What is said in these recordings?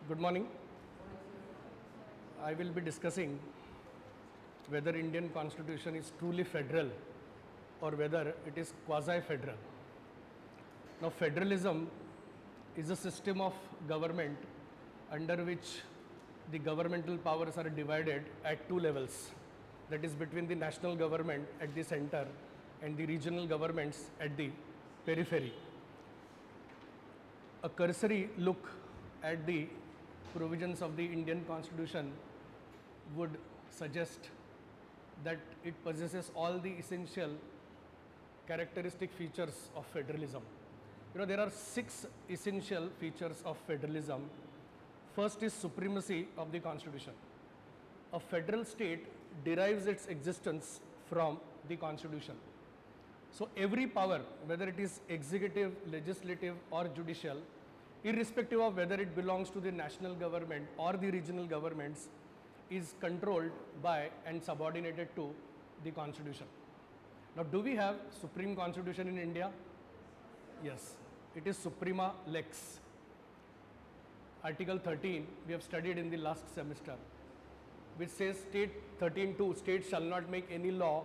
Good morning. I will be discussing whether Indian Constitution is truly federal or whether it is quasi-federal. Now, federalism is a system of government under which the governmental powers are divided at two levels, that is between the national government at the center and the regional governments at the periphery. A cursory look at the provisions of the Indian Constitution would suggest that it possesses all the essential characteristic features of federalism. There are 6 essential features of federalism. First is supremacy of the Constitution. A federal state derives its existence from the Constitution. So every power, whether it is executive, legislative or judicial, irrespective of whether it belongs to the national government or the regional governments, is controlled by and subordinated to the Constitution. Now, do we have Supreme Constitution in India? Yes, it is Suprema Lex. Article 13 we have studied in the last semester, which says state 13(2) states shall not make any law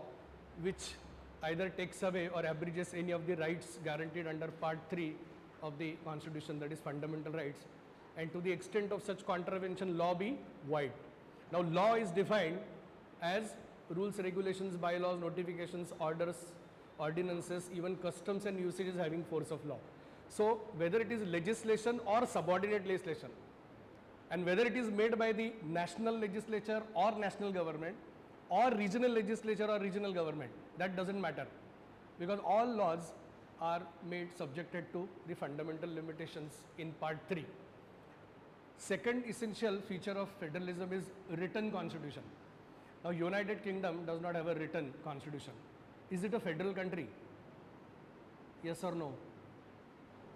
which either takes away or abridges any of the rights guaranteed under Part 3 of the Constitution, that is fundamental rights, and to the extent of such contravention law be void. Now, law is defined as rules, regulations, bylaws, notifications, orders, ordinances, even customs and usages having force of law. So, whether it is legislation or subordinate legislation, and whether it is made by the national legislature or national government or regional legislature or regional government, that doesn't matter, because all laws are made subjected to the fundamental limitations in Part 3. Second essential feature of federalism is written constitution. Now, United Kingdom does not have a written constitution. Is it a federal country? Yes or no?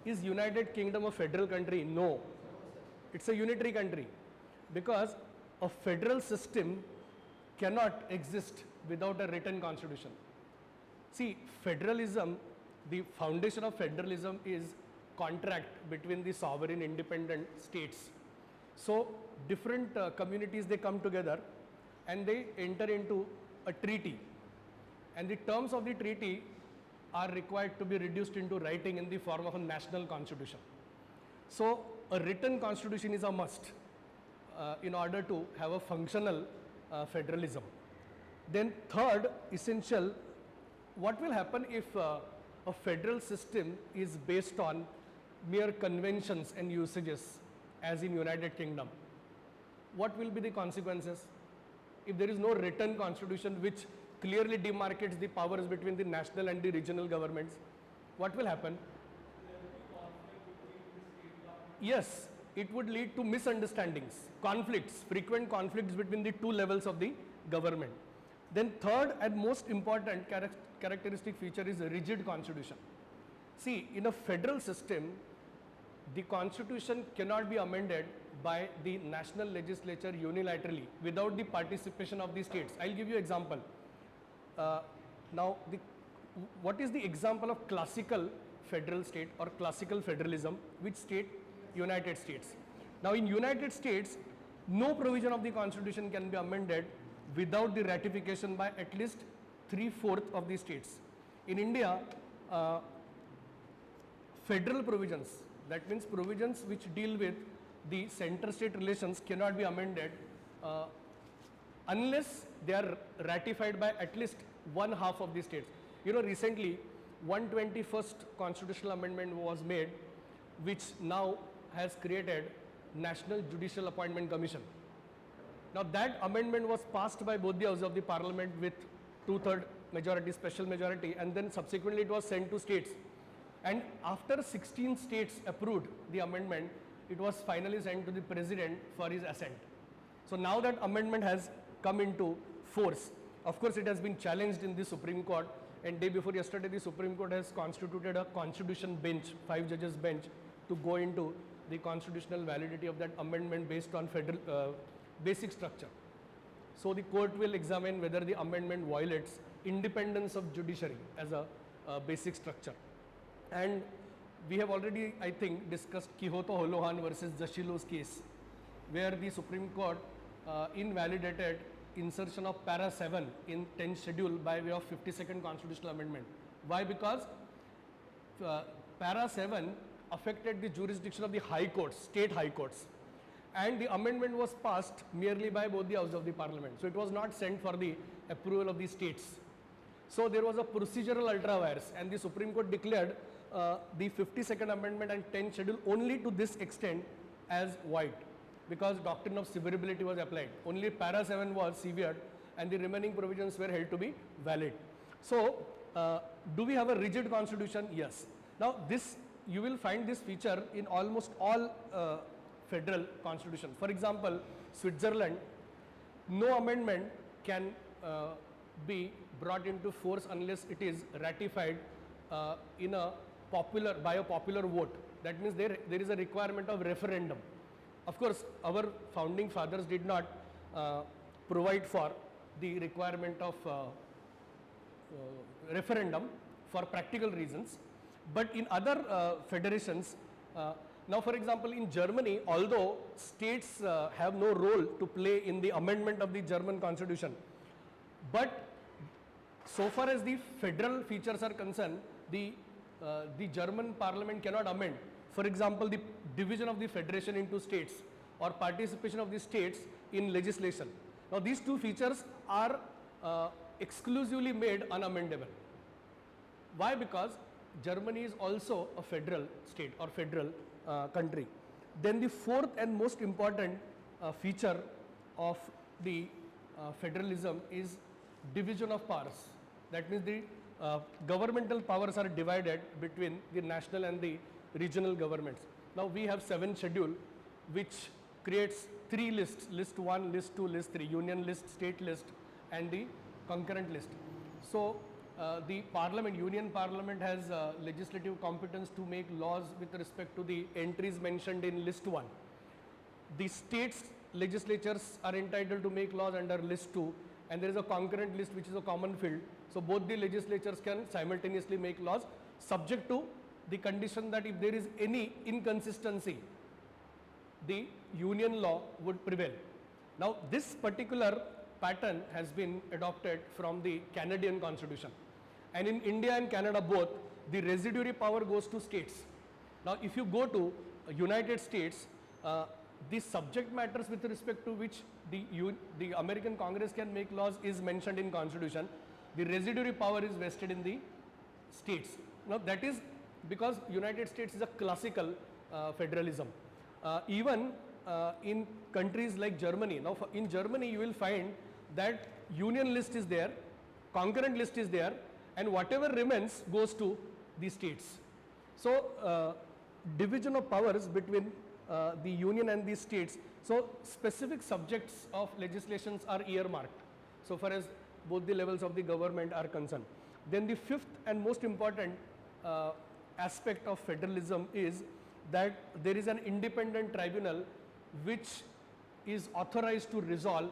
Is United Kingdom a federal country? No. It's a unitary country, because a federal system cannot exist without a written constitution. See, federalism, the foundation of federalism is contract between the sovereign independent states. So, different communities, they come together and they enter into a treaty, and the terms of the treaty are required to be reduced into writing in the form of a national constitution. So, a written constitution is a must in order to have a functional federalism. Then third essential, what will happen if a federal system is based on mere conventions and usages, as in United Kingdom? What will be the consequences? If there is no written constitution which clearly demarcates the powers between the national and the regional governments, what will happen? Yes, it would lead to misunderstandings, conflicts, frequent conflicts between the two levels of the government. Then third and most important characteristic feature is a rigid constitution. See, in a federal system, the constitution cannot be amended by the national legislature unilaterally without the participation of the states. I'll give you an example. Now, what is the example of classical federal state or classical federalism? Which state? United States. Now, in United States, no provision of the Constitution can be amended without the ratification by at least 3/4 of the states. In India, federal provisions, that means provisions which deal with the center-state relations, cannot be amended unless they are ratified by at least 1/2 of the states. Recently 121st constitutional amendment was made, which now has created National Judicial Appointment Commission. Now, that amendment was passed by both the houses of the parliament with 2/3 majority, special majority, and then subsequently it was sent to states. And after 16 states approved the amendment, it was finally sent to the president for his assent. So now that amendment has come into force. Of course, it has been challenged in the Supreme Court, and day before yesterday, the Supreme Court has constituted a constitution bench, 5 judges bench, to go into the constitutional validity of that amendment based on federal basic structure. So the court will examine whether the amendment violates independence of judiciary as a basic structure. And we have already, I think, discussed Quixote Holohan versus Jashilo's case. where the Supreme Court invalidated insertion of para 7 in 10th schedule by way of 52nd constitutional amendment. Why? Because para 7 affected the jurisdiction of the high courts, state high courts, and the amendment was passed merely by both the houses of the parliament. So it was not sent for the approval of the states. So there was a procedural ultra vires, and the Supreme Court declared the 52nd amendment and 10th schedule only to this extent as void, because doctrine of severability was applied. Only para 7 was severed and the remaining provisions were held to be valid. So do we have a rigid constitution? Yes. Now this, you will find this feature in almost all federal constitution. For example, Switzerland, no amendment can be brought into force unless it is ratified in a by a popular vote. That means there is a requirement of referendum. Of course, our founding fathers did not provide for the requirement of referendum for practical reasons, but in other federations, now for example in Germany, although states have no role to play in the amendment of the German constitution, but so far as the federal features are concerned, the German parliament cannot amend. For example, the division of the federation into states or participation of the states in legislation. Now these two features are exclusively made unamendable. Why? Because Germany is also a federal state or federal country. Then the fourth and most important feature of the federalism is division of powers. That means the governmental powers are divided between the national and the regional governments. Now we have 7th schedule which creates 3 lists, list 1, list 2, list 3, union list, state list and the concurrent list. So the parliament, union parliament has legislative competence to make laws with respect to the entries mentioned in list 1. The states legislatures are entitled to make laws under list 2, and there is a concurrent list which is a common field. So both the legislatures can simultaneously make laws subject to the condition that if there is any inconsistency, the union law would prevail. Now this particular pattern has been adopted from the Canadian constitution, and in India and Canada both, the residuary power goes to states. Now if you go to United States, the subject matters with respect to which the American Congress can make laws is mentioned in constitution. The residuary power is vested in the states. Now that is because United States is a classical federalism. Even in countries like Germany, now in Germany you will find that union list is there, concurrent list is there, and whatever remains goes to the states. So division of powers between the union and the states. So specific subjects of legislations are earmarked so far as both the levels of the government are concerned. Then the fifth and most important aspect of federalism is that there is an independent tribunal which is authorized to resolve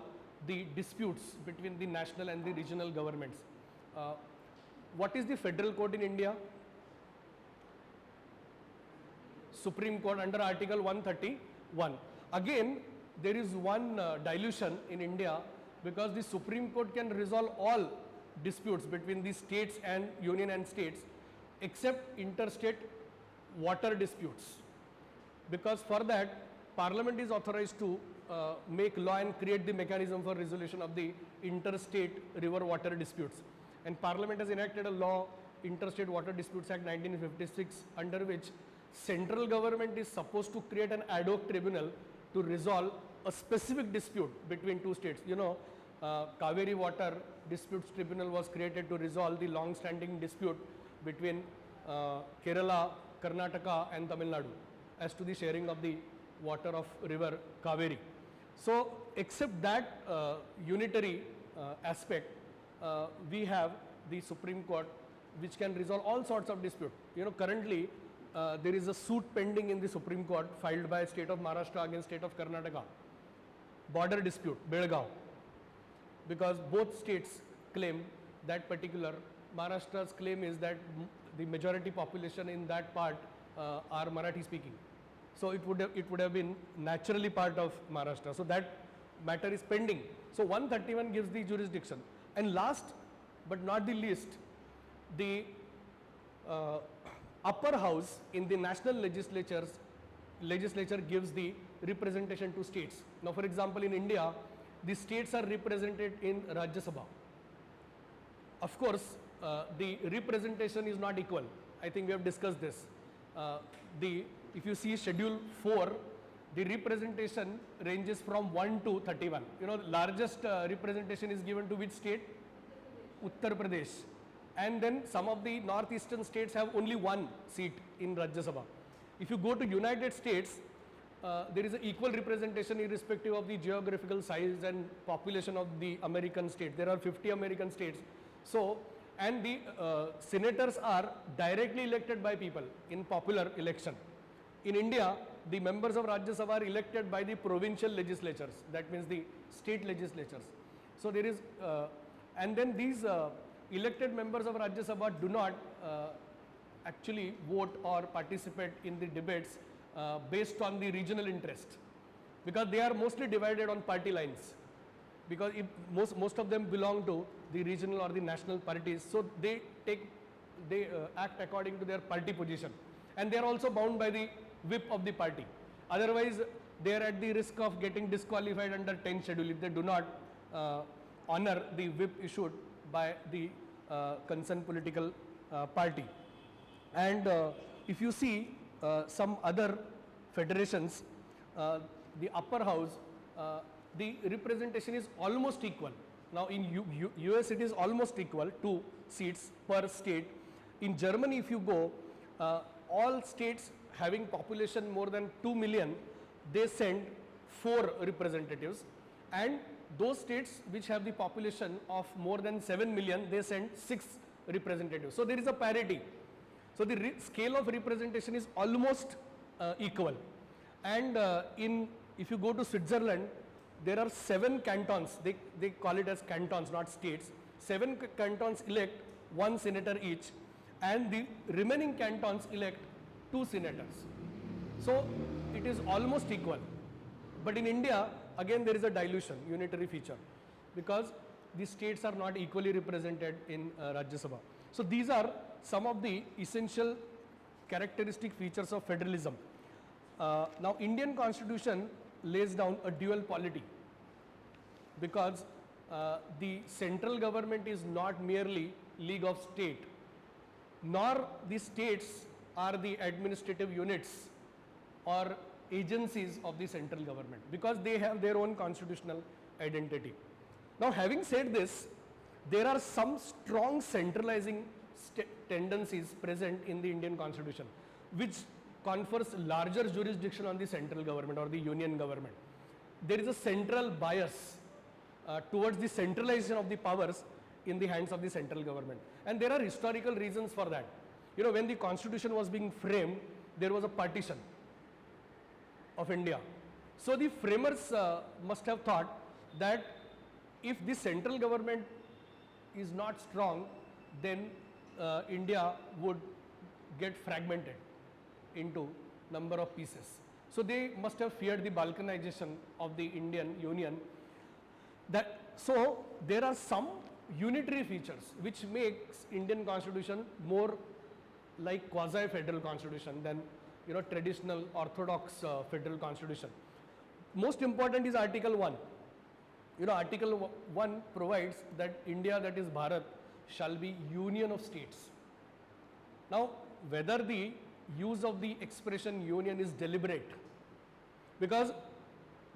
the disputes between the national and the regional governments. What is the federal court in India? Supreme Court under Article 131. Again, there is one dilution in India, because the Supreme Court can resolve all disputes between the states and union and states except interstate water disputes, because for that Parliament is authorized to make law and create the mechanism for resolution of the interstate river water disputes. And Parliament has enacted a law, Interstate Water Disputes Act 1956, under which central government is supposed to create an ad hoc tribunal to resolve a specific dispute between two states. You know, Kaveri Water Disputes Tribunal was created to resolve the long-standing dispute between Kerala, Karnataka and Tamil Nadu as to the sharing of the water of river Kaveri. So except that unitary aspect, we have the Supreme Court which can resolve all sorts of dispute. You know, currently there is a suit pending in the Supreme Court filed by state of Maharashtra against state of Karnataka, border dispute, Belgaum, because both states claim that particular. Maharashtra's claim is that the majority population in that part are Marathi speaking. So it would have been naturally part of Maharashtra. So that matter is pending. So 131 gives the jurisdiction. And last but not the least, the upper house in the national legislature gives the representation to states. Now, for example, in India, the states are represented in Rajya Sabha. Of course, the representation is not equal. I think we have discussed this. If you see Schedule 4, the representation ranges from 1 to 31. You know, largest representation is given to which state? Uttar Pradesh. And then some of the northeastern states have only one seat in Rajya Sabha. If you go to United States, there is an equal representation irrespective of the geographical size and population of the American states. There are 50 American states. So, and the senators are directly elected by people in popular election. In India, the members of Rajya Sabha are elected by the provincial legislatures, that means the state legislatures. So there is, and then these elected members of Rajya Sabha do not actually vote or participate in the debates based on the regional interest, because they are mostly divided on party lines, because if most of them belong to the regional or the national parties, so they act according to their party position, and they are also bound by the whip of the party. Otherwise, they are at the risk of getting disqualified under 10th schedule if they do not honor the whip issued by the concerned political party. And if you see some other federations, the upper house, the representation is almost equal. Now in US it is almost equal, 2 seats per state. In Germany, if you go, all states having population more than 2 million, they send 4 representatives, and those states which have the population of more than 7 million, they send 6 representatives. So there is a parity. So the scale of representation is almost equal. And if you go to Switzerland, there are 7 cantons, they call it as cantons, not states. 7 cantons elect 1 senator each, and the remaining cantons elect 2 senators. So it is almost equal. But in India, again there is a dilution, unitary feature, because the states are not equally represented in Rajya Sabha. So these are some of the essential characteristic features of federalism. Now Indian Constitution lays down a dual polity, because the central government is not merely League of State, nor the states are the administrative units or agencies of the central government, because they have their own constitutional identity. Now having said this, there are some strong centralizing tendencies present in the Indian Constitution, which confers larger jurisdiction on the central government or the union government. There is a central bias towards the centralization of the powers in the hands of the central government. And there are historical reasons for that. You know, when the Constitution was being framed, there was a partition of India. So the framers must have thought that if the central government is not strong, then India would get fragmented into number of pieces. So they must have feared the balkanization of the Indian Union. So there are some unitary features which makes Indian Constitution more like quasi-federal constitution than, you know, traditional orthodox federal constitution. Most important is Article 1. You know, Article 1 provides that India, that is Bharat, shall be union of states. Now, whether the use of the expression union is deliberate, because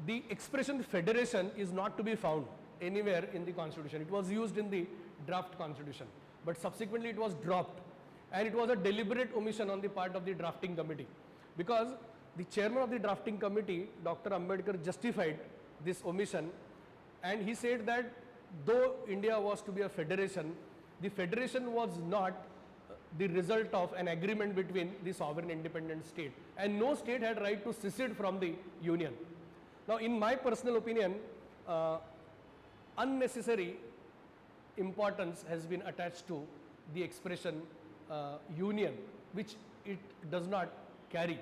the expression federation is not to be found anywhere in the constitution. It was used in the draft constitution, but subsequently it was dropped, and it was a deliberate omission on the part of the drafting committee, because the chairman of the drafting committee, Dr. Ambedkar, justified this omission, and he said that though India was to be a federation, the federation was not the result of an agreement between the sovereign independent state, and no state had right to secede from the union. Now, in my personal opinion, unnecessary importance has been attached to the expression union, which it does not carry.